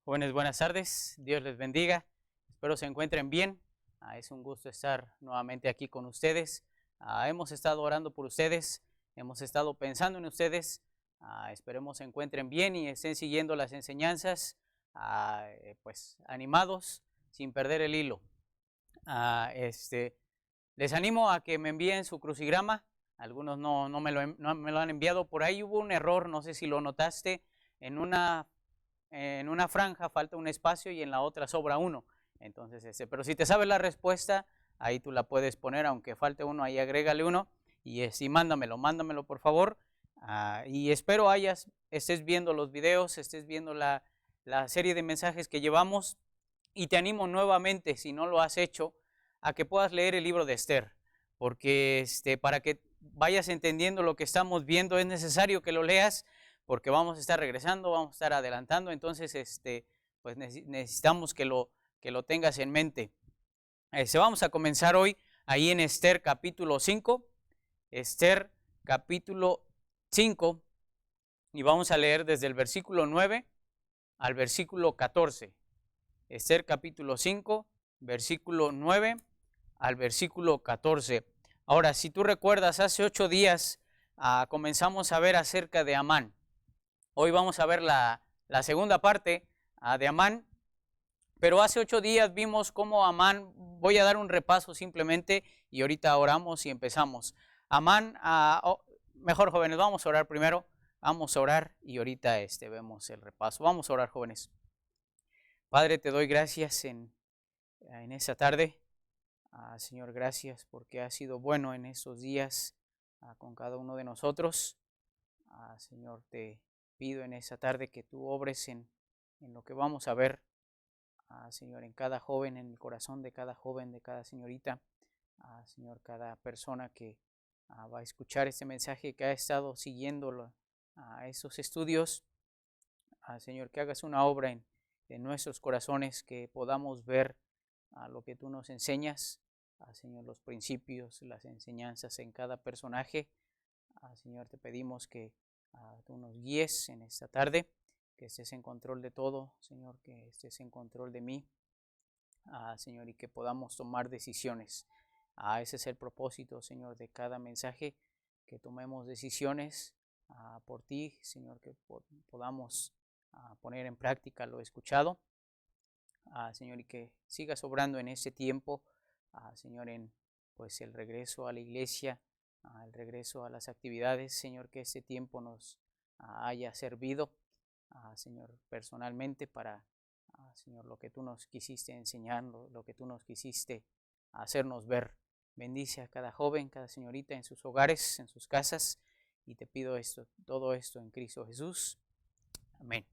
Jóvenes, buenas tardes. Dios les bendiga. Espero se encuentren bien. Es un gusto estar nuevamente aquí con ustedes. Hemos estado orando por ustedes. Hemos estado pensando en ustedes. Esperemos se encuentren bien y estén siguiendo las enseñanzas, pues animados, sin perder el hilo. Les animo a que me envíen su crucigrama. Algunos no me lo han enviado. Por ahí hubo un error, no sé si lo notaste, en una franja falta un espacio y en la otra sobra uno. Entonces, pero si te sabes la respuesta, ahí tú la puedes poner, aunque falte uno, ahí agrégale uno y mándamelo por favor. Y espero estés viendo los videos, estés viendo la serie de mensajes que llevamos, y te animo nuevamente, si no lo has hecho, a que puedas leer el libro de Esther, porque para que vayas entendiendo lo que estamos viendo es necesario que lo leas, porque vamos a estar regresando, vamos a estar adelantando. Entonces pues necesitamos que lo tengas en mente. Vamos a comenzar hoy ahí en Esther capítulo 5, Esther capítulo 5, y vamos a leer desde el versículo 9 al versículo 14. Esther capítulo 5, versículo 9 al versículo 14. Ahora, si tú recuerdas, hace 8 días comenzamos a ver acerca de Amán. Hoy vamos a ver la segunda parte de Amán, pero hace 8 días vimos cómo Amán, voy a dar un repaso simplemente y ahorita oramos y empezamos. Amán, mejor jóvenes, vamos a orar primero, vamos a orar y ahorita vemos el repaso. Vamos a orar, jóvenes. Padre, te doy gracias en esta tarde. Señor, gracias porque has sido bueno en estos días con cada uno de nosotros. Señor, te pido en esta tarde que tú obres en lo que vamos a ver, Señor, en cada joven, en el corazón de cada joven, de cada señorita, Señor, cada persona que va a escuchar este mensaje, que ha estado siguiendo esos estudios, Señor, que hagas una obra en nuestros corazones, que podamos ver lo que tú nos enseñas, Señor, los principios, las enseñanzas en cada personaje. Señor, te pedimos que tú nos guíes en esta tarde, que estés en control de todo, Señor, que estés en control de mí, Señor, y que podamos tomar decisiones. Ese es el propósito, Señor, de cada mensaje, que tomemos decisiones por ti, Señor, que podamos poner en práctica lo escuchado, Señor, y que sigas obrando en este tiempo, Señor, en pues el regreso a la iglesia, el regreso a las actividades. Señor, que este tiempo nos haya servido, Señor, personalmente para, Señor, lo que tú nos quisiste enseñar, lo que tú nos quisiste hacernos ver. Bendice a cada joven, cada señorita en sus hogares, en sus casas, y te pido todo esto en Cristo Jesús. Amén.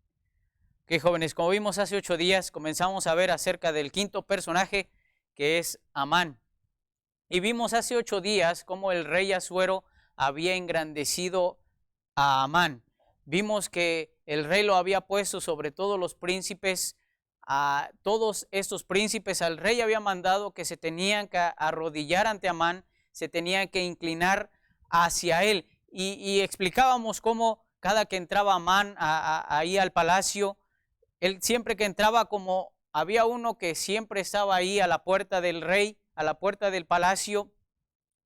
Ok, jóvenes, como vimos hace 8 días, comenzamos a ver acerca del quinto personaje, que es Amán. Y vimos hace 8 días cómo el rey Asuero había engrandecido a Amán. Vimos que el rey lo había puesto sobre todos los príncipes. A todos estos príncipes, al rey había mandado que se tenían que arrodillar ante Amán, se tenían que inclinar hacia él. Y explicábamos cómo cada que entraba Amán ahí al palacio, él siempre que entraba, como había uno que siempre estaba ahí a la puerta del rey, a la puerta del palacio,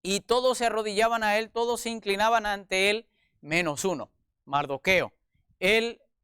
y todos se arrodillaban a él, todos se inclinaban ante él, menos uno, Mardoqueo.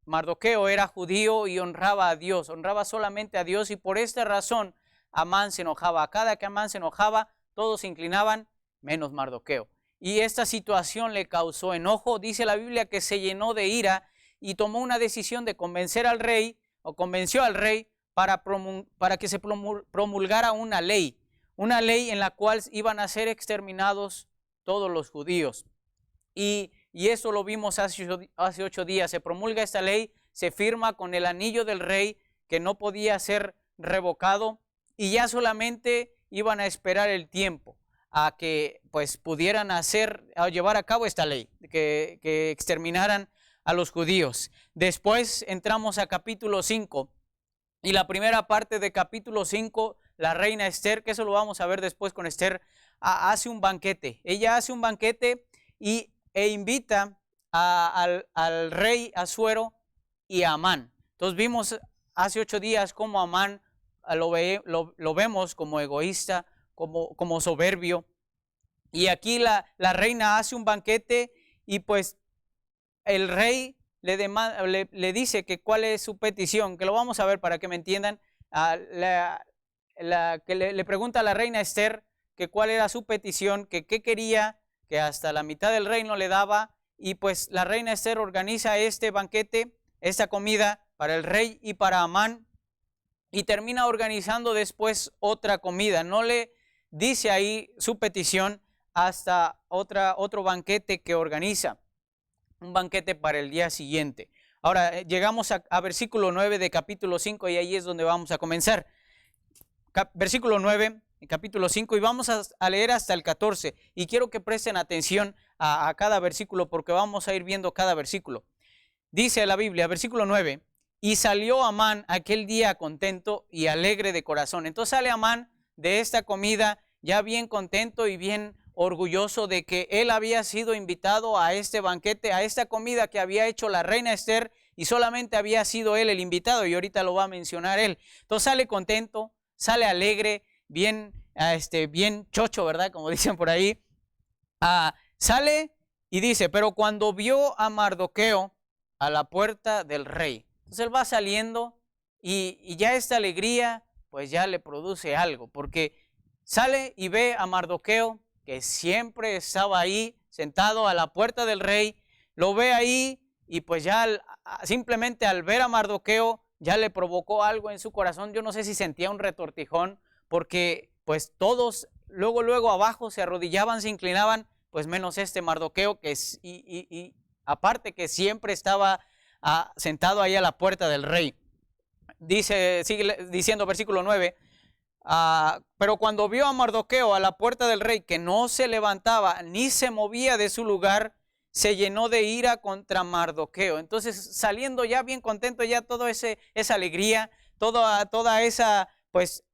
Mardoqueo era judío y honraba a Dios, honraba solamente a Dios, y por esta razón Amán se enojaba. Cada que Amán se enojaba, todos se inclinaban, menos Mardoqueo. Y esta situación le causó enojo. Dice la Biblia que se llenó de ira y tomó una decisión de convencer al rey, o convenció al rey para que se promulgara una ley en la cual iban a ser exterminados todos los judíos. Y eso lo vimos hace 8 días. Se promulga esta ley, se firma con el anillo del rey, que no podía ser revocado, y ya solamente iban a esperar el tiempo a que pues pudieran llevar a cabo esta ley, que exterminaran a los judíos. Después entramos a capítulo 5, y la primera parte de capítulo 5, la reina Esther, que eso lo vamos a ver después con Esther, hace un banquete. Ella hace un banquete e invita al rey Asuero y a Amán. Entonces vimos hace 8 días cómo Amán lo vemos como egoísta, como soberbio. Y aquí la reina hace un banquete y pues el rey le dice que cuál es su petición, que lo vamos a ver para que me entiendan. Que le pregunta a la reina Esther que cuál era su petición, que qué quería, que hasta la mitad del reino le daba. Y pues la reina Esther organiza este banquete, esta comida para el rey y para Amán, y termina organizando después otra comida. No le dice ahí su petición hasta otro banquete que organiza, un banquete para el día siguiente. Ahora llegamos a versículo 9 de capítulo 5 y ahí es donde vamos a comenzar. Versículo 9, capítulo 5, y vamos a leer hasta el 14. Y quiero que presten atención a cada versículo porque vamos a ir viendo cada versículo. Dice la Biblia, versículo 9, y salió Amán aquel día contento y alegre de corazón. Entonces sale Amán de esta comida ya bien contento y bien orgulloso de que él había sido invitado a este banquete, a esta comida que había hecho la reina Esther, y solamente había sido él el invitado, y ahorita lo va a mencionar él. Entonces sale contento, sale alegre, bien chocho, ¿verdad? Como dicen por ahí. Sale y dice, pero cuando vio a Mardoqueo a la puerta del rey, entonces él va saliendo y ya esta alegría pues ya le produce algo, porque sale y ve a Mardoqueo, que siempre estaba ahí sentado a la puerta del rey, lo ve ahí y pues ya simplemente al ver a Mardoqueo ya le provocó algo en su corazón. Yo no sé si sentía un retortijón, porque pues todos luego abajo se arrodillaban, se inclinaban, pues menos este Mardoqueo, que es, y aparte que siempre estaba sentado ahí a la puerta del rey. Sigue diciendo versículo 9, pero cuando vio a Mardoqueo a la puerta del rey, que no se levantaba ni se movía de su lugar, se llenó de ira contra Mardoqueo. Entonces, saliendo ya bien contento, ya toda esa alegría, toda esa, pues,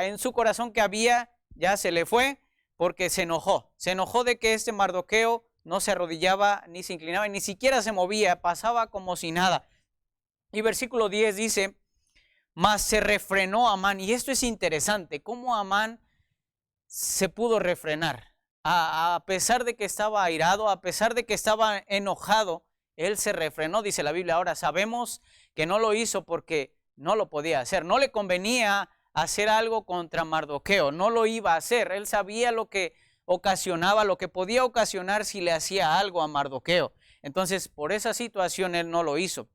en su corazón que había, ya se le fue, porque se enojó. Se enojó de que este Mardoqueo no se arrodillaba, ni se inclinaba, ni siquiera se movía, pasaba como si nada. Y versículo 10 dice, mas se refrenó Amán. Y esto es interesante, cómo Amán se pudo refrenar. A pesar de que estaba airado, a pesar de que estaba enojado, él se refrenó, dice la Biblia. Ahora sabemos que no lo hizo porque no lo podía hacer. No le convenía hacer algo contra Mardoqueo, no lo iba a hacer. Él sabía lo que ocasionaba, lo que podía ocasionar si le hacía algo a Mardoqueo. Entonces, por esa situación él no lo hizo.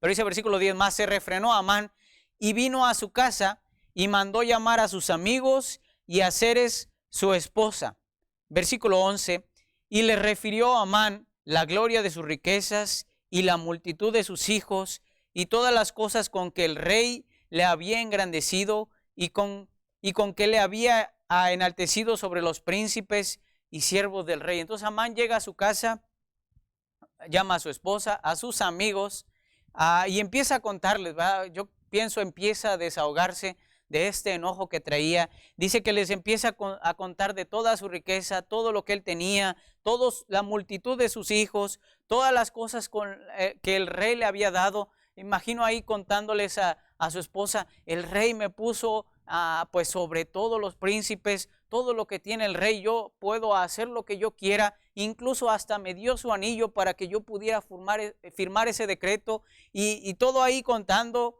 Pero dice versículo 10, más se refrenó Amán y vino a su casa y mandó llamar a sus amigos y a Zeres su esposa. Versículo 11, y le refirió a Amán la gloria de sus riquezas y la multitud de sus hijos y todas las cosas con que el rey le había engrandecido y con que le había enaltecido sobre los príncipes y siervos del rey. Entonces Amán llega a su casa, llama a su esposa, a sus amigos, y empieza a contarles, ¿verdad? Yo pienso empieza a desahogarse de este enojo que traía. Dice que les empieza a contar de toda su riqueza, todo lo que él tenía, la multitud de sus hijos, todas las cosas que el rey le había dado. Imagino ahí contándoles a su esposa, el rey me puso pues sobre todos los príncipes, todo lo que tiene el rey, yo puedo hacer lo que yo quiera, incluso hasta me dio su anillo para que yo pudiera firmar ese decreto, y todo ahí contando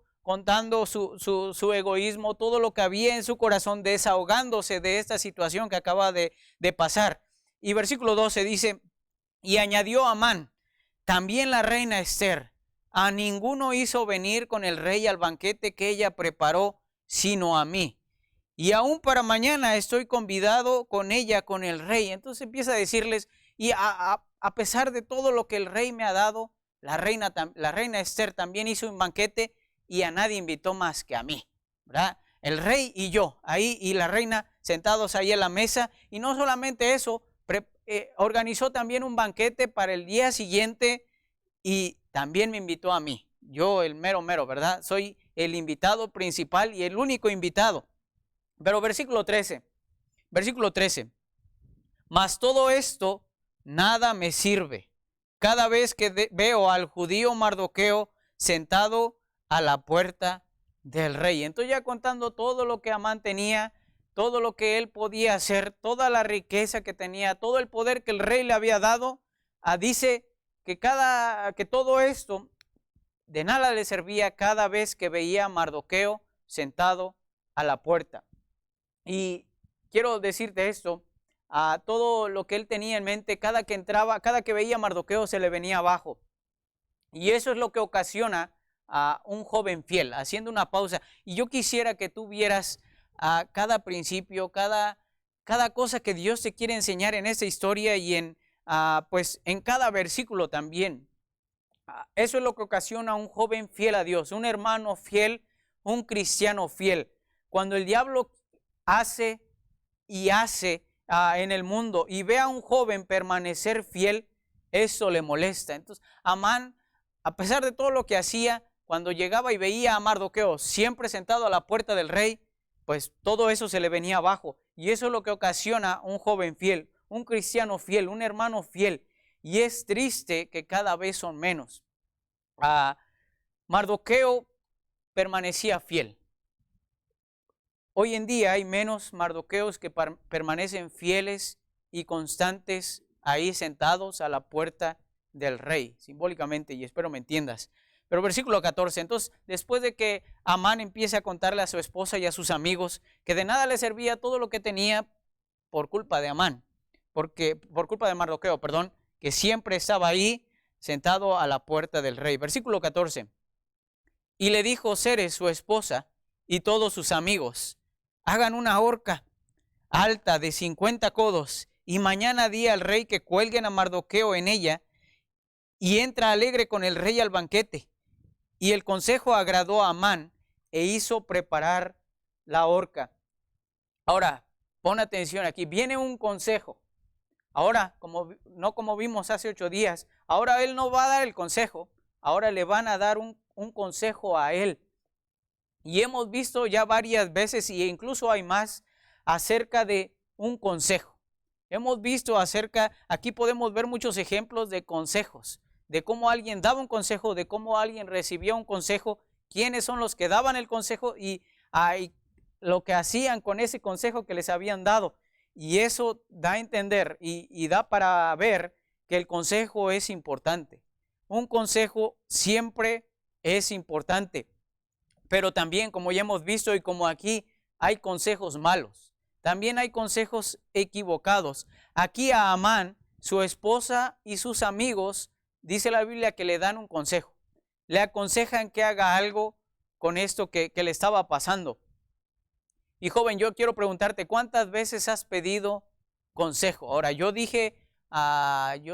su egoísmo, todo lo que había en su corazón, desahogándose de esta situación que acaba de pasar. Y versículo 12 dice, y añadió Amán, también la reina Esther, a ninguno hizo venir con el rey al banquete que ella preparó, sino a mí. Y aún para mañana estoy convidado con ella, con el rey. Entonces empieza a decirles, y a pesar de todo lo que el rey me ha dado, la reina Esther también hizo un banquete y a nadie invitó más que a mí, ¿verdad? El rey y yo, ahí, y la reina sentados ahí en la mesa. Y no solamente eso, organizó también un banquete para el día siguiente y también me invitó a mí. Yo el mero, ¿verdad? Soy el invitado principal y el único invitado. Pero versículo 13, mas todo esto nada me sirve. Cada vez que veo al judío Mardoqueo sentado a la puerta del rey. Entonces ya contando todo lo que Amán tenía, todo lo que él podía hacer, toda la riqueza que tenía, todo el poder que el rey le había dado, dice que todo esto de nada le servía cada vez que veía a Mardoqueo sentado a la puerta. Y quiero decirte esto, a todo lo que él tenía en mente, cada que entraba, cada que veía a Mardoqueo se le venía abajo. Y eso es lo que ocasiona a un joven fiel, haciendo una pausa. Y yo quisiera que tú vieras a cada principio, cada cosa que Dios te quiere enseñar en esta historia y pues en cada versículo también. Eso es lo que ocasiona a un joven fiel a Dios, un hermano fiel, un cristiano fiel. Cuando el diablo hace en el mundo y ve a un joven permanecer fiel, eso le molesta. Entonces, Amán, a pesar de todo lo que hacía, cuando llegaba y veía a Mardoqueo siempre sentado a la puerta del rey, pues todo eso se le venía abajo. Y eso es lo que ocasiona un joven fiel, un cristiano fiel, un hermano fiel. Y es triste que cada vez son menos. Mardoqueo permanecía fiel. Hoy en día hay menos Mardoqueos que permanecen fieles y constantes ahí sentados a la puerta del rey, simbólicamente, y espero me entiendas. Pero versículo 14, entonces después de que Amán empiece a contarle a su esposa y a sus amigos que de nada le servía todo lo que tenía por culpa de Amán, por culpa de Mardoqueo, perdón, que siempre estaba ahí sentado a la puerta del rey. Versículo 14, y le dijo Zeres, su esposa, y todos sus amigos, hagan una horca alta de 50 codos, y mañana di al rey que cuelguen a Mardoqueo en ella, y entra alegre con el rey al banquete. Y el consejo agradó a Amán, e hizo preparar la horca. Ahora, pon atención aquí, viene un consejo. Ahora, no como vimos hace 8 días, ahora él no va a dar el consejo, ahora le van a dar un consejo a él. Y hemos visto ya varias veces, y incluso hay más, acerca de un consejo. Hemos visto aquí podemos ver muchos ejemplos de consejos, de cómo alguien daba un consejo, de cómo alguien recibía un consejo, quiénes son los que daban el consejo y lo que hacían con ese consejo que les habían dado. Y eso da a entender y da para ver que el consejo es importante. Un consejo siempre es importante. Pero también, como ya hemos visto y como aquí, hay consejos malos. También hay consejos equivocados. Aquí a Amán, su esposa y sus amigos, dice la Biblia que le dan un consejo. Le aconsejan que haga algo con esto que le estaba pasando. Y joven, yo quiero preguntarte, ¿cuántas veces has pedido consejo? Ahora, yo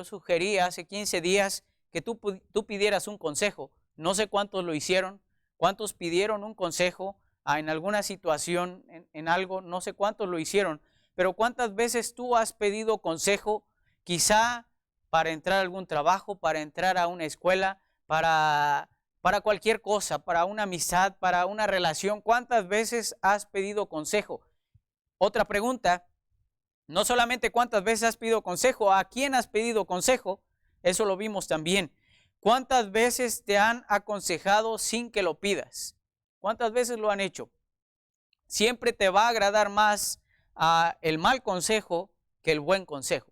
sugerí hace 15 días que tú pidieras un consejo. No sé cuántos lo hicieron. ¿Cuántos pidieron un consejo en alguna situación, en algo? No sé cuántos lo hicieron, pero ¿cuántas veces tú has pedido consejo? Quizá para entrar a algún trabajo, para entrar a una escuela, para cualquier cosa, para una amistad, para una relación. ¿Cuántas veces has pedido consejo? Otra pregunta, no solamente cuántas veces has pedido consejo, ¿a quién has pedido consejo? Eso lo vimos también. ¿Cuántas veces te han aconsejado sin que lo pidas? ¿Cuántas veces lo han hecho? Siempre te va a agradar más el mal consejo que el buen consejo.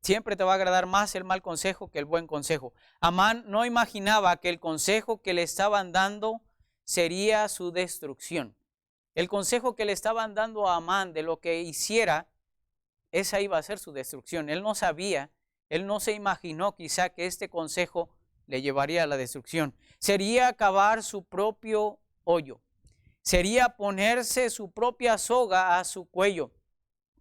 Siempre te va a agradar más el mal consejo que el buen consejo. Amán no imaginaba que el consejo que le estaban dando sería su destrucción. El consejo que le estaban dando a Amán de lo que hiciera, esa iba a ser su destrucción. Él no sabía. Él no se imaginó quizá que este consejo le llevaría a la destrucción. Sería cavar su propio hoyo. Sería ponerse su propia soga a su cuello.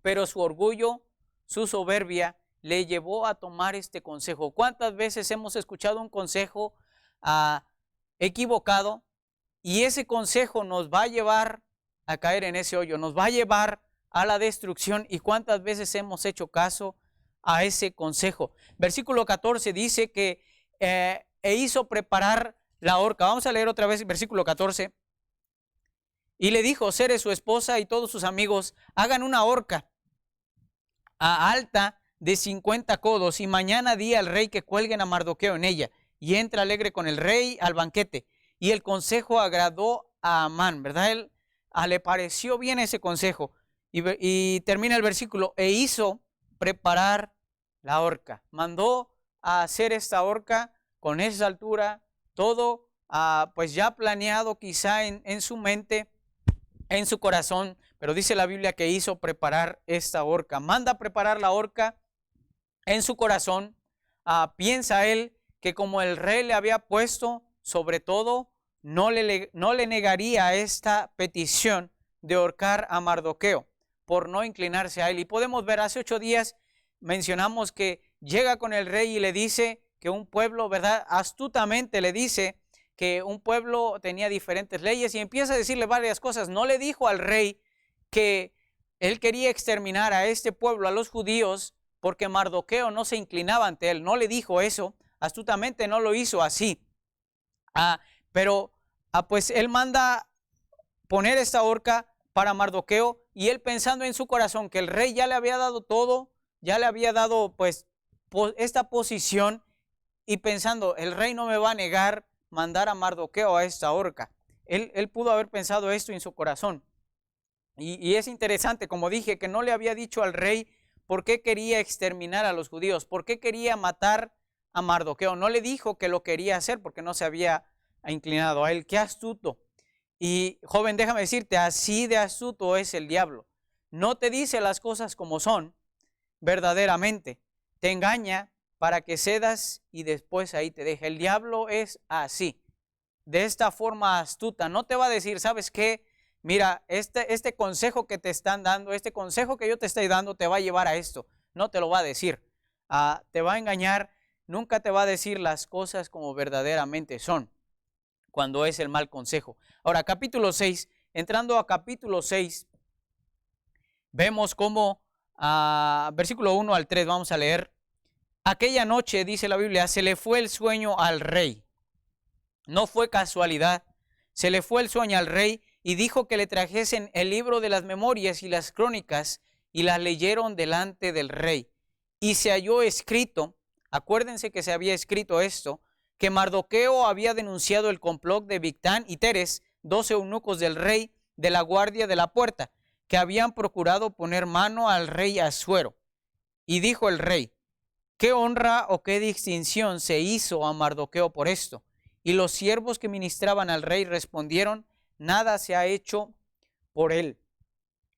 Pero su orgullo, su soberbia, le llevó a tomar este consejo. ¿Cuántas veces hemos escuchado un consejo equivocado? Y ese consejo nos va a llevar a caer en ese hoyo. Nos va a llevar a la destrucción. ¿Y cuántas veces hemos hecho caso a ese consejo? Versículo 14 dice que hizo preparar la horca. Vamos a leer otra vez el versículo 14. Y le dijo Zeres, su esposa y todos sus amigos, hagan una horca alta de 50 codos y mañana di al rey que cuelguen a Mardoqueo en ella. y entra alegre con el rey al banquete. Y el consejo agradó a Amán, ¿verdad? Él le pareció bien ese consejo. Y termina el versículo, e hizo preparar la horca. Mandó a hacer esta horca con esa altura, todo pues ya planeado quizá en su mente, en su corazón, pero dice la Biblia que hizo preparar esta horca. Manda a preparar la horca en su corazón. Piensa él que como el rey le había puesto sobre todo, no le negaría esta petición de ahorcar a Mardoqueo por no inclinarse a él. Y podemos ver, hace 8 días mencionamos que llega con el rey y le dice que un pueblo, ¿verdad? Astutamente le dice que un pueblo tenía diferentes leyes y empieza a decirle varias cosas. No le dijo al rey que él quería exterminar a este pueblo, a los judíos, porque Mardoqueo no se inclinaba ante él. No le dijo eso, astutamente no lo hizo así. Pero pues él manda poner esta horca para Mardoqueo y él pensando en su corazón que el rey ya le había dado todo, ya le había dado pues esta posición y pensando el rey no me va a negar mandar a Mardoqueo a esta horca. Él pudo haber pensado esto en su corazón. Y es interesante, como dije, que no le había dicho al rey por qué quería exterminar a los judíos, por qué quería matar a Mardoqueo. No le dijo que lo quería hacer porque no se había inclinado a él. ¡Qué astuto! Y joven, déjame decirte, así de astuto es el diablo. No te dice las cosas como son, verdaderamente. Te engaña para que cedas y después ahí te deja. El diablo es así, de esta forma astuta. No te va a decir, ¿sabes qué? Mira, este consejo que te están dando, este consejo que yo te estoy dando te va a llevar a esto. No te lo va a decir. Te va a engañar. Nunca te va a decir las cosas como verdaderamente son, cuando es el mal consejo. Ahora, capítulo 6, entrando a capítulo 6, vemos cómo, versículo 1 al 3, vamos a leer. Aquella noche, dice la Biblia, se le fue el sueño al rey. No fue casualidad. Se le fue el sueño al rey y dijo que le trajesen el libro de las memorias y las crónicas y las leyeron delante del rey. Y se halló escrito, acuérdense que se había escrito esto, que Mardoqueo había denunciado el complot de Bigtán y Teres, 2 eunucos del rey de la guardia de la puerta, que habían procurado poner mano al rey Asuero. Y dijo el rey, ¿qué honra o qué distinción se hizo a Mardoqueo por esto? Y los siervos que ministraban al rey respondieron, nada se ha hecho por él.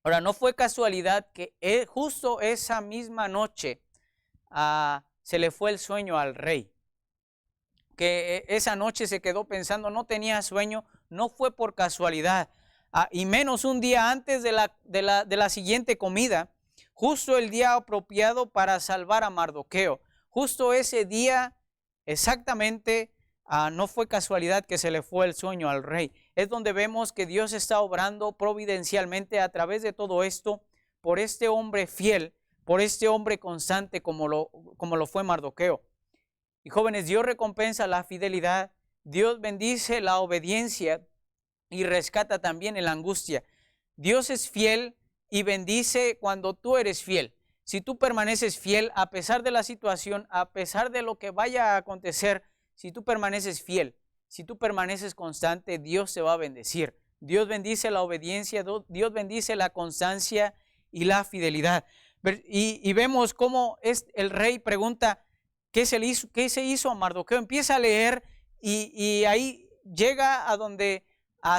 Ahora, no fue casualidad que justo esa misma noche se le fue el sueño al rey. Que esa noche se quedó pensando, no tenía sueño, no fue por casualidad. Y menos un día antes de la siguiente comida, justo el día apropiado para salvar a Mardoqueo. Justo ese día, exactamente, no fue casualidad que se le fue el sueño al rey. Es donde vemos que Dios está obrando providencialmente a través de todo esto por este hombre fiel, por este hombre constante como lo fue Mardoqueo. Y jóvenes, Dios recompensa la fidelidad, Dios bendice la obediencia y rescata también en la angustia. Dios es fiel y bendice cuando tú eres fiel. Si tú permaneces fiel a pesar de la situación, a pesar de lo que vaya a acontecer, si tú permaneces fiel, si tú permaneces constante, Dios te va a bendecir. Dios bendice la obediencia, Dios bendice la constancia y la fidelidad. Y vemos cómo el rey pregunta, ¿qué se hizo a Mardoqueo? Empieza a leer y ahí llega a donde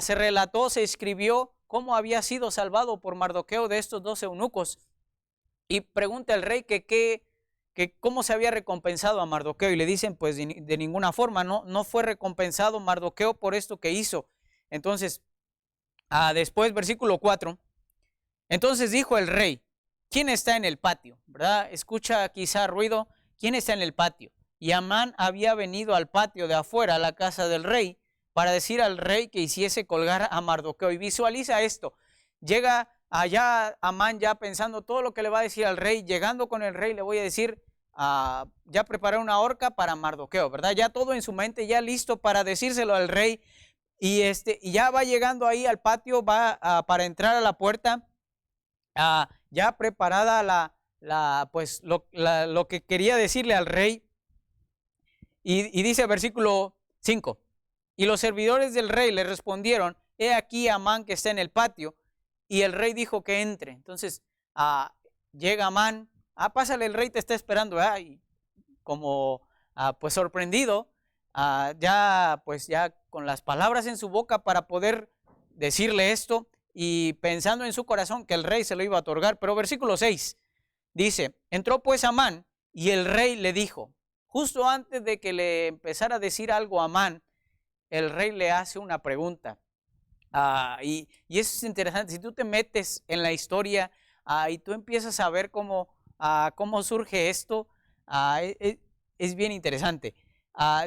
se relató, se escribió cómo había sido salvado por Mardoqueo de estos 2 eunucos. Y pregunta el rey que cómo se había recompensado a Mardoqueo. Y le dicen, pues de ninguna forma, no fue recompensado Mardoqueo por esto que hizo. Entonces, después, versículo 4. Entonces dijo el rey, ¿quién está en el patio? ¿Verdad? Escucha quizá ruido. ¿Quién está en el patio? Y Amán había venido al patio de afuera, a la casa del rey, para decir al rey que hiciese colgar a Mardoqueo. Y visualiza esto. Llega allá Amán ya pensando todo lo que le va a decir al rey. Llegando con el rey le voy a decir, ya preparé una horca para Mardoqueo, ¿verdad? Ya todo en su mente, ya listo para decírselo al rey. Y ya va llegando ahí al patio, va para entrar a la puerta, ya preparada pues lo que quería decirle al rey. Y dice versículo 5, y los servidores del rey le respondieron, he aquí Amán que está en el patio, y el rey dijo que entre. Entonces llega Amán, pásale, el rey te está esperando, y como pues sorprendido, ya con las palabras en su boca para poder decirle esto, y pensando en su corazón que el rey se lo iba a otorgar. Pero versículo 6 dice, entró pues Amán, y el rey le dijo, justo antes de que le empezara a decir algo a Amán, el rey le hace una pregunta. Y eso es interesante. Si tú te metes en la historia y tú empiezas a ver cómo surge esto, es bien interesante.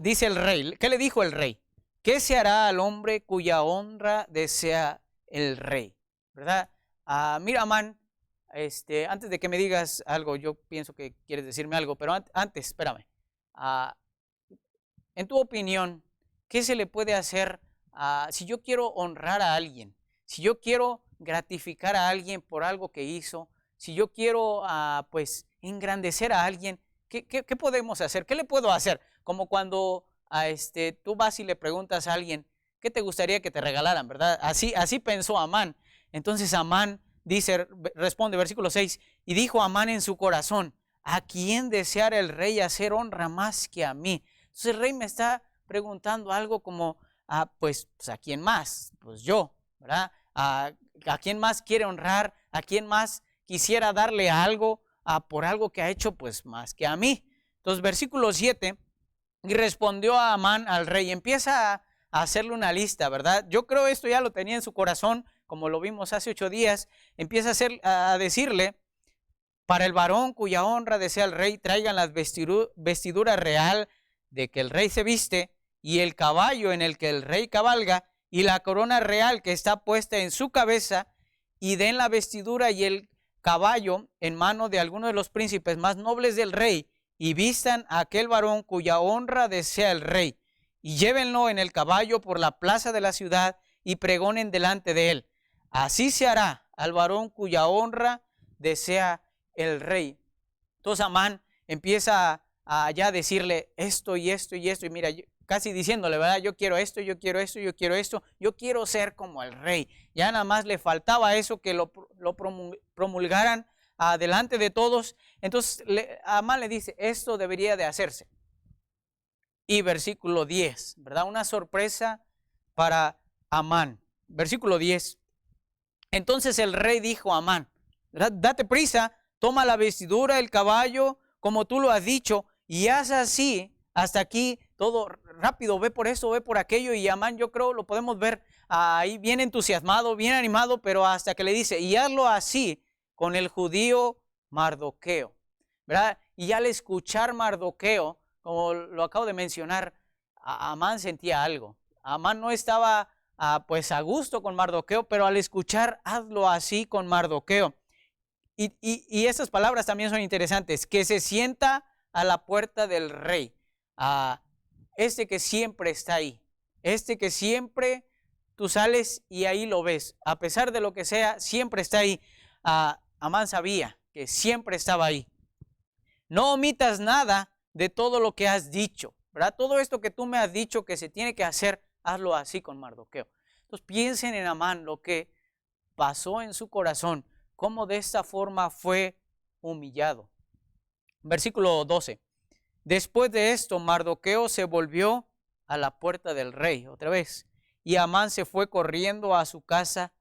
Dice el rey, ¿qué le dijo el rey? ¿Qué se hará al hombre cuya honra desea el rey? ¿Verdad? Mira, Amán, antes de que me digas algo, yo pienso que quieres decirme algo, pero antes, espérame. En tu opinión, ¿qué se le puede hacer si yo quiero honrar a alguien? Si yo quiero gratificar a alguien por algo que hizo, si yo quiero pues engrandecer a alguien, ¿qué podemos hacer? ¿Qué le puedo hacer? Como cuando tú vas y le preguntas a alguien, ¿qué te gustaría que te regalaran? ¿Verdad? Así pensó Amán. Entonces Amán responde, versículo 6, y dijo Amán en su corazón, ¿a quién deseara el rey hacer honra más que a mí? Entonces el rey me está preguntando algo como, pues ¿a quién más? Pues yo, ¿verdad? ¿A quién más quiere honrar? ¿A quién más quisiera darle algo por algo que ha hecho? Pues más que a mí. Entonces versículo 7, y respondió a Amán al rey, empieza a hacerle una lista, ¿verdad? Yo creo esto ya lo tenía en su corazón, como lo vimos hace 8 días, empieza a decirle, para el varón cuya honra desea el rey, traigan las vestidura real de que el rey se viste, y el caballo en el que el rey cabalga, y la corona real que está puesta en su cabeza, y den la vestidura y el caballo en mano de alguno de los príncipes más nobles del rey, y vistan a aquel varón cuya honra desea el rey, y llévenlo en el caballo por la plaza de la ciudad, y pregonen delante de él. Así se hará al varón cuya honra desea el rey. Entonces Amán empieza a ya decirle esto y esto y esto, y mira, casi diciéndole, ¿verdad? Yo quiero esto, yo quiero esto, yo quiero esto, yo quiero ser como el rey. Ya nada más le faltaba eso, que lo promulgaran delante de todos. Entonces Amán le dice, esto debería de hacerse. Y versículo 10, ¿verdad? Una sorpresa para Amán. Versículo 10. Entonces el rey dijo a Amán, date prisa, toma la vestidura, el caballo, como tú lo has dicho, y haz así, hasta aquí, todo rápido, ve por esto, ve por aquello. Y Amán, yo creo, lo podemos ver ahí bien entusiasmado, bien animado, pero hasta que le dice, y hazlo así con el judío Mardoqueo, ¿verdad? Y al escuchar Mardoqueo, como lo acabo de mencionar, Amán sentía algo. Amán no estaba pues a gusto con Mardoqueo, pero al escuchar, hazlo así con Mardoqueo. Y estas palabras también son interesantes, que se sienta a la puerta del rey, que siempre está ahí, que siempre tú sales y ahí lo ves, a pesar de lo que sea, siempre está ahí. Amán sabía que siempre estaba ahí. No omitas nada de todo lo que has dicho, ¿verdad? Todo esto que tú me has dicho que se tiene que hacer, hazlo así con Mardoqueo. Entonces piensen en Amán, lo que pasó en su corazón, cómo de esta forma fue humillado. Versículo 12. Después de esto, Mardoqueo se volvió a la puerta del rey otra vez, y Amán se fue corriendo a su casa,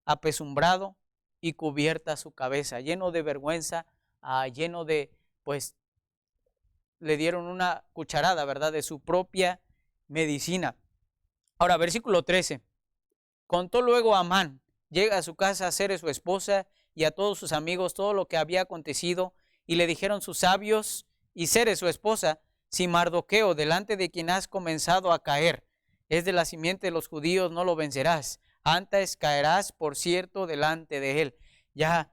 apesumbrado y cubierta su cabeza, lleno de vergüenza, lleno de, pues, le dieron una cucharada, ¿verdad?, de su propia medicina. Ahora, versículo 13. Contó luego Amán, llega a su casa a Zeres su esposa y a todos sus amigos todo lo que había acontecido, y le dijeron sus sabios y Zeres su esposa, si Mardoqueo, delante de quien has comenzado a caer, es de la simiente de los judíos, no lo vencerás, antes caerás por cierto delante de él. Ya,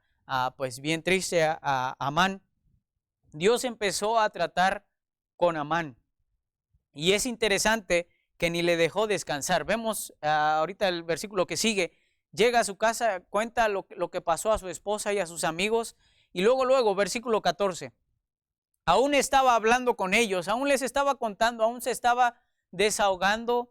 pues bien triste a Amán. Dios empezó a tratar con Amán, y es interesante que ni le dejó descansar. Vemos ahorita el versículo que sigue. Llega a su casa, cuenta lo que pasó a su esposa y a sus amigos, y luego, versículo 14. aún estaba hablando con ellos, aún les estaba contando, aún se estaba desahogando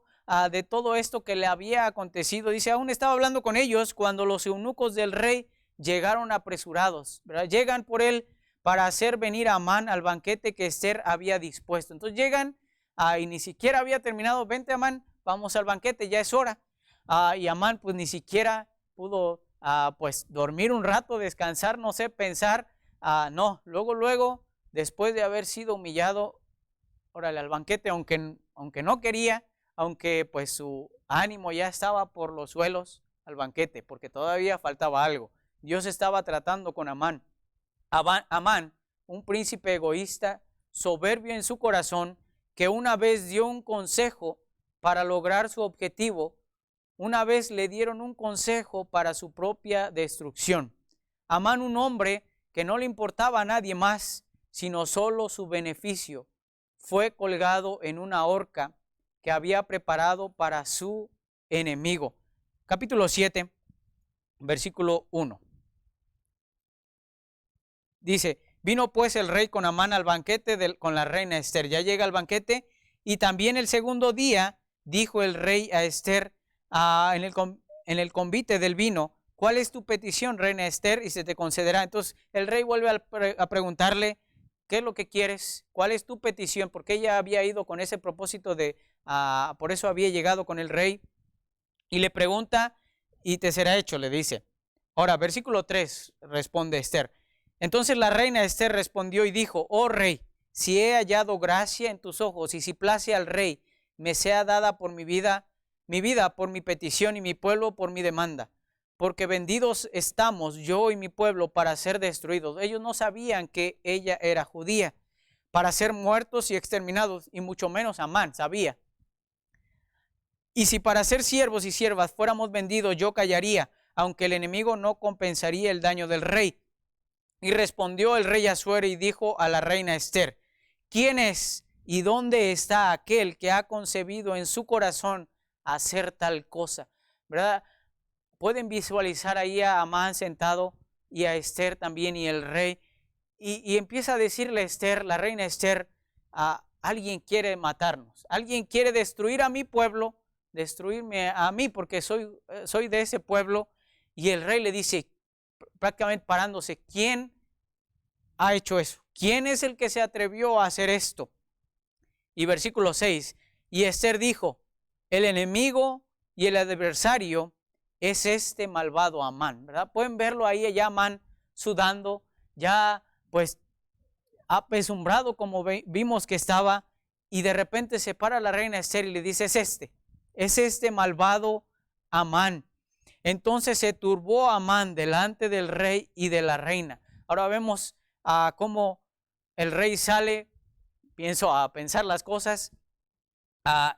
de todo esto que le había acontecido. Dice, aún estaba hablando con ellos cuando los eunucos del rey llegaron apresurados, ¿verdad? Llegan por él para hacer venir a Amán al banquete que Ester había dispuesto. Entonces llegan y ni siquiera había terminado. Vente, Amán, vamos al banquete, ya es hora. Y Amán pues ni siquiera pudo pues dormir un rato, descansar, no sé, pensar. No, luego, después de haber sido humillado, órale, al banquete, aunque no quería, aunque pues su ánimo ya estaba por los suelos, al banquete, porque todavía faltaba algo. Dios estaba tratando con Amán. Amán, un príncipe egoísta, soberbio en su corazón, que una vez dio un consejo para lograr su objetivo, una vez le dieron un consejo para su propia destrucción. Amán, un hombre que no le importaba a nadie más, sino solo su beneficio, fue colgado en una horca que había preparado para su enemigo. Capítulo 7, versículo 1. Dice, vino pues el rey con Amán al banquete con la reina Ester. Ya llega al banquete y también el segundo día dijo el rey a Ester en el convite del vino, ¿cuál es tu petición, reina Ester? Y se te concederá. Entonces el rey vuelve a preguntarle, ¿qué es lo que quieres? ¿Cuál es tu petición? Porque ella había ido con ese propósito por eso había llegado con el rey. Y le pregunta, y te será hecho, le dice. Ahora, versículo 3, responde Ester. Entonces la reina Ester respondió y dijo, oh rey, si he hallado gracia en tus ojos y si place al rey, me sea dada por mi vida por mi petición y mi pueblo por mi demanda. Porque vendidos estamos yo y mi pueblo para ser destruidos. Ellos no sabían que ella era judía, para ser muertos y exterminados, y mucho menos Amán sabía. Y si para ser siervos y siervas fuéramos vendidos, yo callaría, aunque el enemigo no compensaría el daño del rey. Y respondió el rey Asuero y dijo a la reina Ester, ¿quién es y dónde está aquel que ha concebido en su corazón hacer tal cosa? ¿Verdad? Pueden visualizar ahí a Amán sentado y a Ester también y el rey. Y empieza a decirle a Ester, la reina Ester, alguien quiere matarnos, alguien quiere destruir a mi pueblo, destruirme a mí porque soy de ese pueblo. Y el rey le dice, prácticamente parándose, ¿quién ha hecho eso? ¿Quién es el que se atrevió a hacer esto? Y versículo 6, y Ester dijo, el enemigo y el adversario es este malvado Amán, ¿verdad? Pueden verlo ahí, ya Amán sudando, ya pues apesumbrado como vimos que estaba, y de repente se para la reina Ester y le dice, es este malvado Amán. Entonces se turbó Amán delante del rey y de la reina. Ahora vemos cómo el rey sale, pienso a pensar las cosas,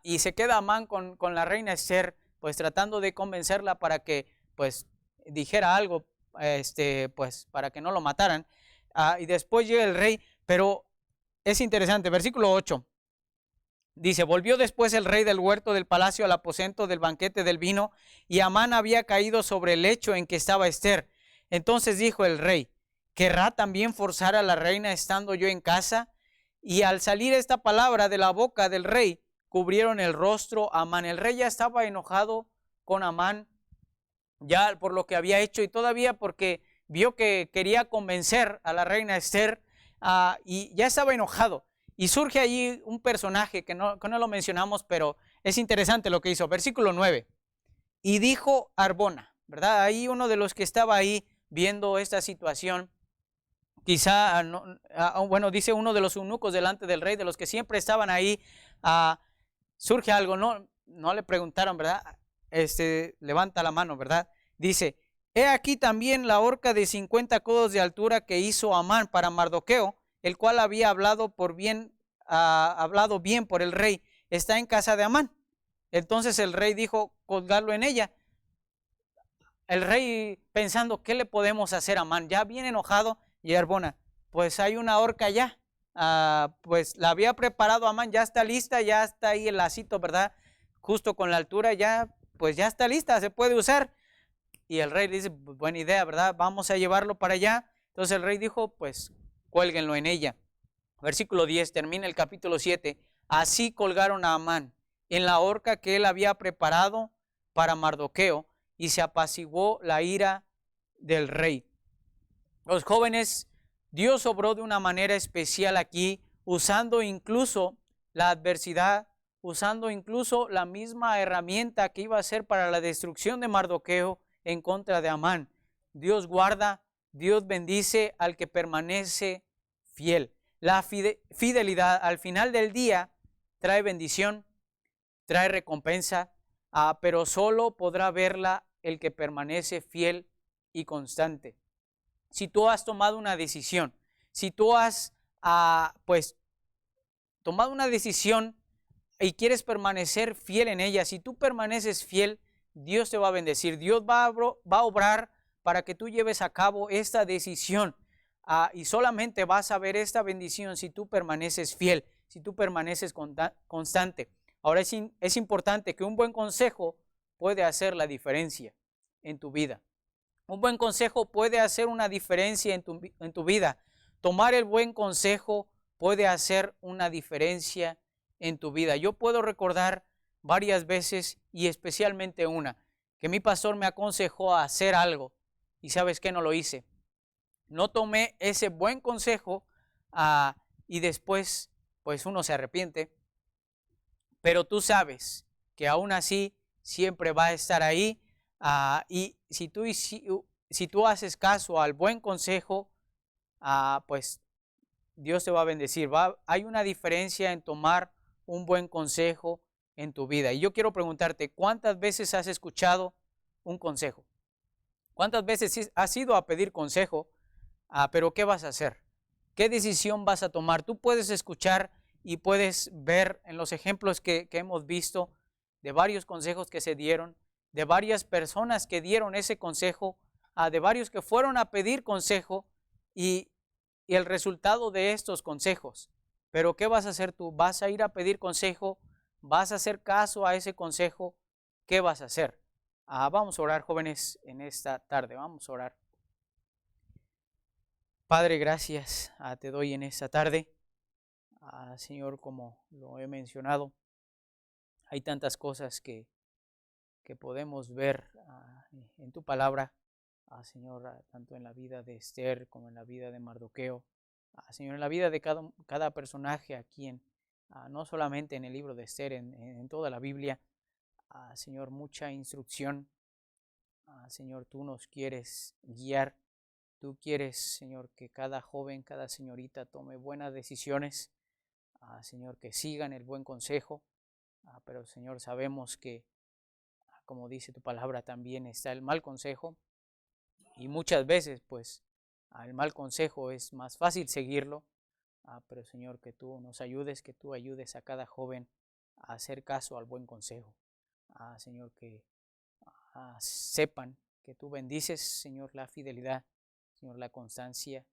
y se queda Amán con la reina Ester, pues tratando de convencerla para que pues dijera algo, pues para que no lo mataran. Y después llega el rey, pero es interesante, versículo 8. Dice, volvió después el rey del huerto del palacio al aposento del banquete del vino, y Amán había caído sobre el lecho en que estaba Ester. Entonces dijo el rey, ¿querrá también forzar a la reina estando yo en casa? Y al salir esta palabra de la boca del rey, cubrieron el rostro a Amán. El rey ya estaba enojado con Amán, ya por lo que había hecho, y todavía porque vio que quería convencer a la reina Ester, y ya estaba enojado. Y surge allí un personaje que no lo mencionamos, pero es interesante lo que hizo. Versículo 9. Y dijo Arbona, ¿verdad? Ahí uno de los que estaba ahí viendo esta situación, quizá, bueno, dice uno de los eunucos delante del rey, de los que siempre estaban ahí, surge algo, no le preguntaron, ¿verdad? Levanta la mano, ¿verdad? Dice, he aquí también la horca de 50 codos de altura que hizo Amán para Mardoqueo, el cual había hablado bien por el rey, está en casa de Amán. Entonces el rey dijo, colgarlo en ella. El rey pensando, ¿qué le podemos hacer a Amán? Ya bien enojado, y Arbona, pues hay una horca ya, pues la había preparado Amán, ya está lista, ya está ahí el lacito, ¿verdad? Justo con la altura, ya, pues ya está lista, se puede usar. Y el rey dice, buena idea, ¿verdad? Vamos a llevarlo para allá. Entonces el rey dijo, pues cuélguenlo en ella. Versículo 10, termina el capítulo 7. Así colgaron a Amán en la horca que él había preparado para Mardoqueo, y se apaciguó la ira del rey. Los jóvenes, Dios obró de una manera especial aquí, usando incluso la adversidad, usando incluso la misma herramienta que iba a ser para la destrucción de Mardoqueo en contra de Amán. Dios guarda, Dios bendice al que permanece fiel. La fidelidad al final del día trae bendición, trae recompensa, pero solo podrá verla el que permanece fiel y constante. Si tú has tomado una decisión, si tú has tomado una decisión y quieres permanecer fiel en ella, si tú permaneces fiel, Dios te va a bendecir. Dios va a obrar para que tú lleves a cabo esta decisión. Y solamente vas a ver esta bendición si tú permaneces fiel, si tú permaneces constante. Ahora es importante que un buen consejo puede hacer la diferencia en tu vida. Un buen consejo puede hacer una diferencia en tu vida. Tomar el buen consejo puede hacer una diferencia en tu vida. Yo puedo recordar varias veces, y especialmente una, que mi pastor me aconsejó a hacer algo y ¿sabes qué? No lo hice. No tomé ese buen consejo y después pues uno se arrepiente, pero tú sabes que aún así siempre va a estar ahí. Y si tú haces caso al buen consejo, pues Dios te va a bendecir. Hay una diferencia en tomar un buen consejo en tu vida. Y yo quiero preguntarte, ¿cuántas veces has escuchado un consejo? ¿Cuántas veces has ido a pedir consejo? Pero ¿qué vas a hacer? ¿Qué decisión vas a tomar? Tú puedes escuchar y puedes ver en los ejemplos que hemos visto de varios consejos que se dieron, de varias personas que dieron ese consejo, de varios que fueron a pedir consejo y el resultado de estos consejos. Pero ¿qué vas a hacer tú? ¿Vas a ir a pedir consejo? ¿Vas a hacer caso a ese consejo? ¿Qué vas a hacer? Vamos a orar, jóvenes, en esta tarde. Vamos a orar. Padre, gracias te doy en esta tarde. Señor, como lo he mencionado, hay tantas cosas que podemos ver en tu palabra, Señor, tanto en la vida de Esther como en la vida de Mardoqueo. Señor, en la vida de cada personaje aquí, no solamente en el libro de Esther, en toda la Biblia. Señor, mucha instrucción. Señor, tú nos quieres guiar. Tú quieres, Señor, que cada joven, cada señorita tome buenas decisiones. Señor, que sigan el buen consejo. Pero, Señor, sabemos que, como dice tu palabra, también está el mal consejo. Y muchas veces, pues, el mal consejo es más fácil seguirlo. Pero, Señor, que tú nos ayudes, que tú ayudes a cada joven a hacer caso al buen consejo. Señor, que sepan que tú bendices, Señor, la fidelidad, Señor, la constancia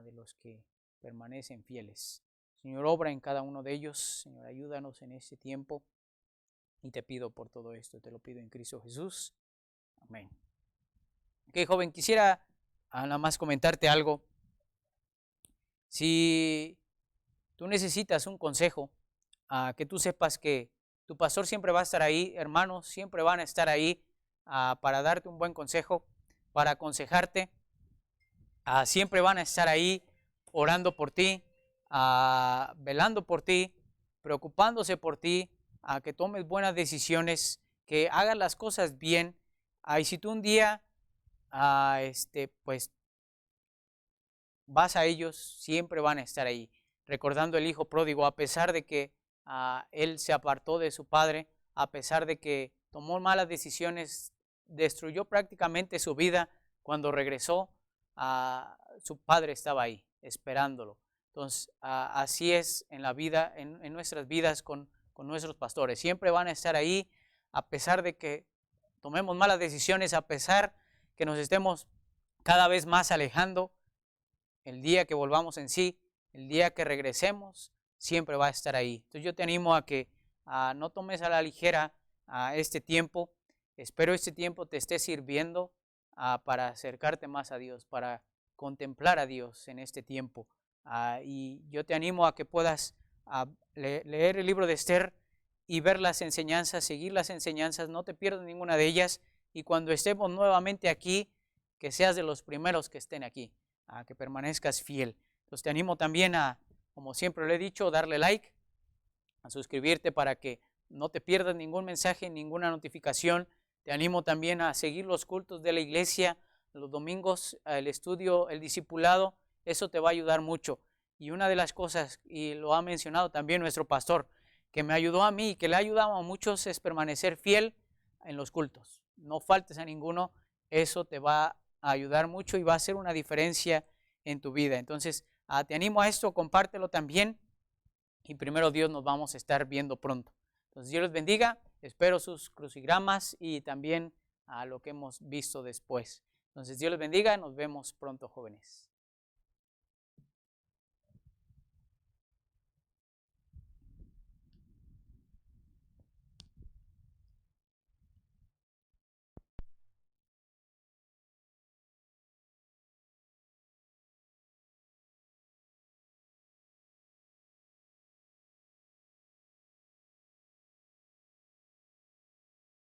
de los que permanecen fieles. Señor, obra en cada uno de ellos. Señor, ayúdanos en este tiempo. Y te pido por todo esto, te lo pido en Cristo Jesús. Amén. Ok, joven, quisiera nada más comentarte algo. Si tú necesitas un consejo, que tú sepas que tu pastor siempre va a estar ahí, hermanos siempre van a estar ahí para darte un buen consejo, para aconsejarte. Siempre van a estar ahí orando por ti, velando por ti, preocupándose por ti, que tomes buenas decisiones, que hagas las cosas bien. Y si tú un día pues vas a ellos, siempre van a estar ahí. Recordando el hijo pródigo, a pesar de que él se apartó de su padre, a pesar de que tomó malas decisiones, destruyó prácticamente su vida, cuando regresó, su padre estaba ahí, esperándolo. Entonces, así es en la vida, en nuestras vidas con nuestros pastores. Siempre van a estar ahí, a pesar de que tomemos malas decisiones, a pesar que nos estemos cada vez más alejando. El día que volvamos en sí, el día que regresemos, siempre va a estar ahí. Entonces yo te animo a que no tomes a la ligera este tiempo. Espero este tiempo te esté sirviendo para acercarte más a Dios, para contemplar a Dios en este tiempo. Y yo te animo a que puedas leer el libro de Esther y ver las enseñanzas, seguir las enseñanzas, no te pierdas ninguna de ellas. Y cuando estemos nuevamente aquí, que seas de los primeros que estén aquí, a que permanezcas fiel. Entonces te animo también a, como siempre le he dicho, darle like, a suscribirte para que no te pierdas ningún mensaje, ninguna notificación. Te animo también a seguir los cultos de la iglesia, los domingos, el estudio, el discipulado. Eso te va a ayudar mucho. Y una de las cosas, y lo ha mencionado también nuestro pastor, que me ayudó a mí y que le ha ayudado a muchos, es permanecer fiel en los cultos. No faltes a ninguno. Eso te va a ayudar mucho y va a hacer una diferencia en tu vida. Entonces, te animo a esto, compártelo también. Y primero Dios, nos vamos a estar viendo pronto. Entonces Dios les bendiga, espero sus crucigramas y también a lo que hemos visto después. Entonces Dios les bendiga, nos vemos pronto, jóvenes.